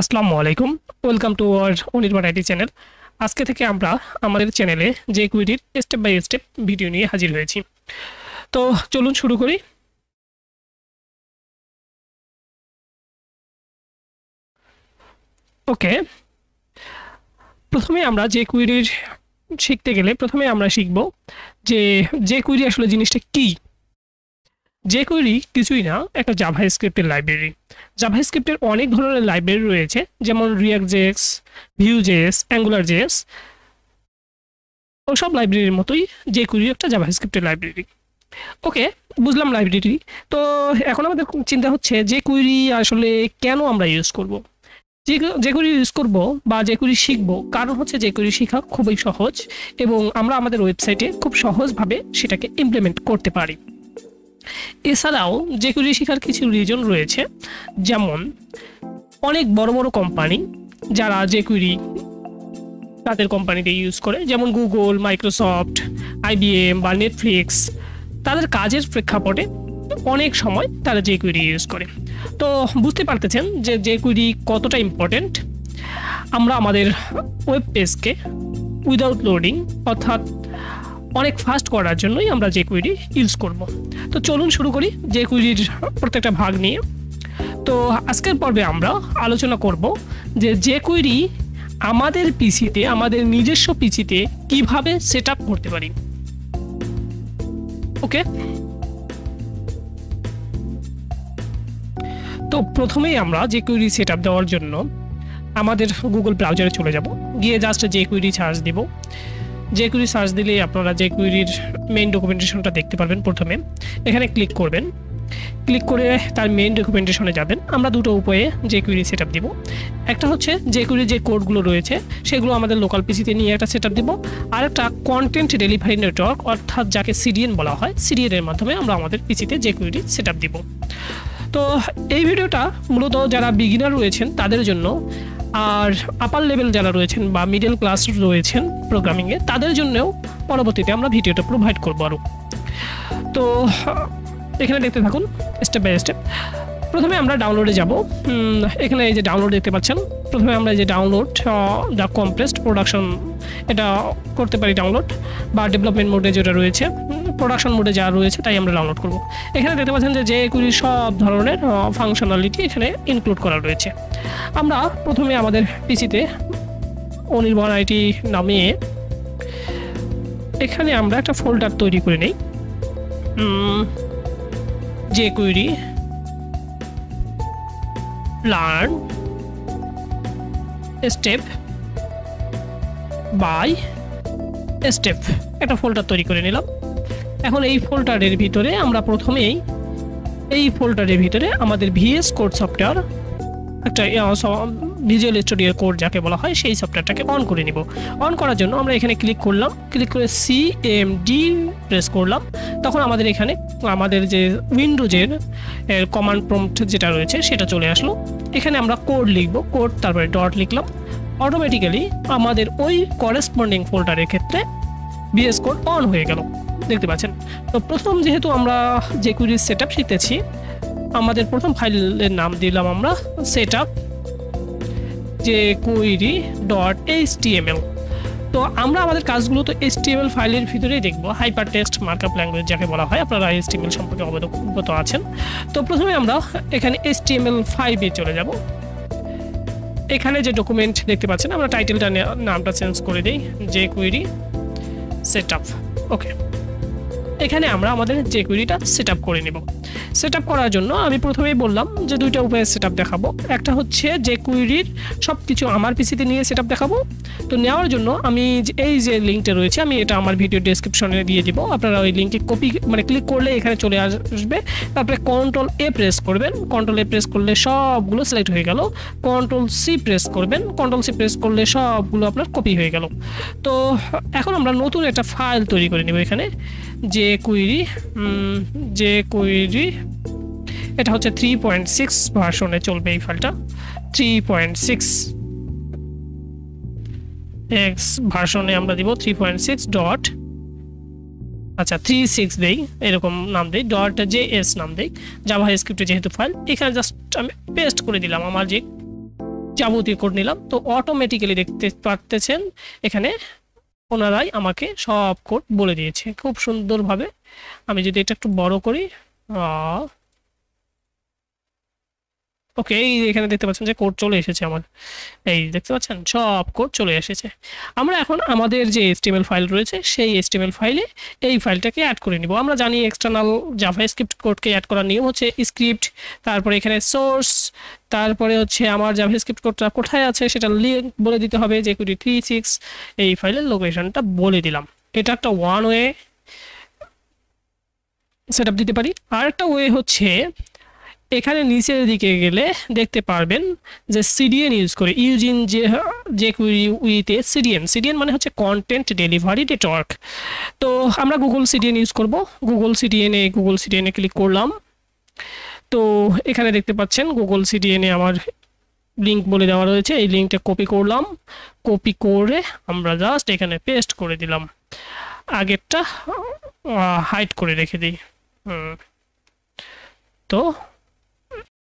আসসালামু আলাইকুম, welcome to our AnirbanIT channel. আজকে থেকে আমরা আমাদের চ্যানেলে jQueryর স্টেপ বাই স্টেপ ভিডিও নিয়ে হাজির হয়েছি। তো চলুন শুরু করি। ওকে, প্রথমে আমরা jQueryর শিখতে গেলে প্রথমে আমরা শিখব যে jQuery আসলে জিনিসটা কি। jQuery কিছুই না, একটা জাভাস্ক্রিপ্টের লাইব্রেরি। জাভাস্ক্রিপ্টের অনেক ধরনের লাইব্রেরি রয়েছে, যেমন React.js, Vue.js, Angular.js। ওসব লাইব্রেরির মতোই jQuery একটা জাভাস্ক্রিপ্টের লাইব্রেরি। ওকে, বুঝলাম লাইব্রেরি। তো এখন আমাদের চিন্তা হচ্ছে jQuery আসলে কেন আমরা ইউজ করব। jQuery ইউজ করব বা jQuery শিখব, কারণ হচ্ছে jQuery শেখা খুবই সহজ এবং আমরা আমাদের ওয়েবসাইটে খুব সহজভাবে সেটাকে ইমপ্লিমেন্ট করতে পারি। এছাড়াও jQuery শেখার কিছু রিজন রয়েছে, যেমন অনেক বড় বড় কোম্পানি যারা jQuery তাদের কোম্পানিতে ইউজ করে, যেমন গুগল, মাইক্রোসফট, IBM বা নেটফ্লিক্স, তাদের কাজের প্রেক্ষাপটে অনেক সময় তারা jQuery ইউজ করে। তো বুঝতে পারতেছেন যে jQuery কতটা ইম্পর্টেন্ট। আমরা আমাদের ওয়েব পেজকে উইদাউট লোডিং অর্থাৎ অনেক ফাস্ট করার জন্যই আমরা jQuery ইউজ করব। তো চলুন শুরু করি jQueryর প্রত্যেকটা ভাগ নিয়ে। তো আজকের পর্বে আমরা আলোচনা করব যে jQuery আমাদের পিসিতে, আমাদের নিজস্ব পিসিতে কিভাবে সেট আপ করতে পারি। ওকে, তো প্রথমেই আমরা jQuery সেট আপ দেওয়ার জন্য আমাদের গুগল ব্রাউজারে চলে যাব, গিয়ে জাস্ট jQuery সার্চ দিব। jQuery সার্চ দিলে আপনারা jQueryর মেইন ডকুমেন্টেশনটা দেখতে পারবেন। প্রথমে এখানে ক্লিক করবেন, ক্লিক করে তার মেইন ডকুমেন্টেশনে যাবেন। আমরা দুটো উপায়ে jQuery সেট আপ দিব। একটা হচ্ছে jQuery যে কোডগুলো রয়েছে সেগুলো আমাদের লোকাল পিসিতে নিয়ে একটা সেট আপ দিব, আর একটা কন্টেন্ট ডেলিভারি নেটওয়ার্ক অর্থাৎ যাকে CDN বলা হয়, CDN এর মাধ্যমে আমরা আমাদের পিসিতে jQuery সেট আপ দিব। তো এই ভিডিওটা মূলত যারা বিগিনার রয়েছেন তাদের জন্য, আর আপার লেভেল যারা রয়েছেন বা মিডল ক্লাস রয়েছেন প্রোগ্রামিংয়ে তাদের জন্যও পরবর্তীতে আমরা ভিডিওটা প্রোভাইড করবো আরও। তো এখানে দেখতে থাকুন স্টেপ বাই স্টেপ। প্রথমে আমরা ডাউনলোডে যাব। এখানে এই যে ডাউনলোড দেখতে পাচ্ছেন, প্রথমে আমরা এই যে ডাউনলোড দ্য কম্প্রেসড প্রোডাকশন, এটা করতে পারি ডাউনলোড, বা ডেভেলপমেন্ট মোডে যেটা রয়েছে, প্রোডাকশন মোডে যা রয়েছে তাই আমরা ডাউনলোড করব। এখানে দেখতে পাচ্ছেন যে jQuery সব ধরনের ফাংশনালিটি এখানে ইনক্লুড করা রয়েছে। আমরা প্রথমে আমাদের পিসিতে AnirbanIT নামিয়ে এখানে আমরা একটা ফোল্ডার তৈরি করে নিই, jQuery Learn step by step, একটা ফোল্ডার তৈরি করে নিলাম। এখন এই ফোল্ডারের ভিতরে আমরা প্রথমেই আমাদের VS কোড সফটওয়্যার, একটা ভিজুয়াল স্টুডিও কোড যাকে বলা হয়, সেই সফটওয়্যারটাকে অন করে নিব। অন করার জন্য আমরা এখানে ক্লিক করলাম, ক্লিক করে CMD প্রেস করলাম। তখন আমাদের এখানে আমাদের যে উইন্ডোজের কমান্ড প্রম্পট যেটা রয়েছে সেটা চলে আসলো। এখানে আমরা কোড লিখব, কোড তারপরে ডট লিখলাম। অটোমেটিক্যালি আমাদের ওই করেসপন্ডিং ফোল্ডারের ক্ষেত্রে VS কোড অন হয়ে গেল, দেখতে পাচ্ছেন। তো প্রথম যেহেতু আমরা jQuery সেট আপ শিখতেছি, আমাদের প্রথম ফাইলের নাম দিলাম আমরা setup jQuery.html। তো আমরা আমাদের কাজগুলো তো HTML ফাইলের ভিতরেই দেখব, হাইপার টেক্সট মার্কআপ ল্যাঙ্গুয়েজ যাকে বলা হয়। আপনারা HTML সম্পর্কে অবগত আছেন। তো প্রথমে আমরা এখানে HTML5-এ চলে যাব। এখানে যে ডকুমেন্ট দেখতে পাচ্ছেন, আমরা টাইটেলটা নামটা চেঞ্জ করে দিই, jQuery সেটআপ। ওকে, এখানে আমরা আমাদের jQueryটা সেট আপ করে নেব। সেট আপ করার জন্য আমি প্রথমেই বললাম যে দুইটা উপায়ে সেট আপ দেখাবো। একটা হচ্ছে jQueryর সব কিছু আমার পিসিতে নিয়ে সেট আপ দেখাবো। তো নেওয়ার জন্য আমি এই যে লিঙ্কটা রয়েছে, আমি এটা আমার ভিডিও ডেসক্রিপশনে দিয়ে দিব। আপনারা ওই লিঙ্কে ক্লিক করলে এখানে চলে আসবে। তারপরে Ctrl+A প্রেস করবেন, Ctrl+A প্রেস করলে সবগুলো সিলেক্ট হয়ে গেল। Ctrl+C প্রেস করবেন, Ctrl+C প্রেস করলে সবগুলো আপনার কপি হয়ে গেল। তো এখন আমরা নতুন একটা ফাইল তৈরি করে নেব। এখানে jQuery এটা হচ্ছে 3.6 ভার্সনে চলবে এই ফাইলটা। 3.6 ভার্সনে আমরা দিব 3.6 ডট, আচ্ছা 36 দেই, এরকম নাম দেই, .js নাম দেই, জাভা স্ক্রিপ্টে যেহেতু ফাইল। এখানে জাস্ট আমি পেস্ট করে দিলাম আমার যে যাবতীয় কোড নিলাম, তো অটোমেটিক্যালি দেখতে পারতেছেন এখানে ওনারাই আমাকে সব কোড বলে দিয়েছে খুব সুন্দরভাবে। আমি যদি এটা একটু বড় করি, ওকে, এই এখানে দেখতে পাচ্ছেন যে কোড চলে এসেছে আমার, এই দেখতে পাচ্ছেন সব কোড চলে এসেছে। আমরা এখন আমাদের যে HTML ফাইল রয়েছে সেই HTML ফাইলে এই ফাইলটাকে অ্যাড করে নিব। আমরা জানি এক্সটার্নাল জাভাস্ক্রিপ্ট কোডকে অ্যাড করার নিয়ম হচ্ছে স্ক্রিপ্ট, তারপরে এখানে সোর্স, তারপরে হচ্ছে আমার জাভাস্ক্রিপ্ট কোডটা কোথায় আছে সেটা লিঙ্ক বলে দিতে হবে, jQuery 36 এই ফাইলের লোকেশনটা বলে দিলাম। এটা একটা ওয়ান ওয়ে সেটআপ দিতে পারি। আর একটা ওয়ে হচ্ছে এখানে নিচের দিকে গেলে দেখতে পারবেন যে সিডিএন ইউজ করে, using jQuery with a CDN মানে হচ্ছে কন্টেন্ট ডেলিভারি নেটওয়ার্ক। তো আমরা গুগল সিডিএন ইউজ করব। গুগল সিডিএনে ক্লিক করলাম, তো এখানে দেখতে পাচ্ছেন গুগল সিডিএনে আমার লিঙ্ক বলে দেওয়া রয়েছে, এই লিঙ্কটা কপি করলাম, কপি করে আমরা জাস্ট এখানে পেস্ট করে দিলাম, আগেরটা হাইড করে রেখে দিই। তো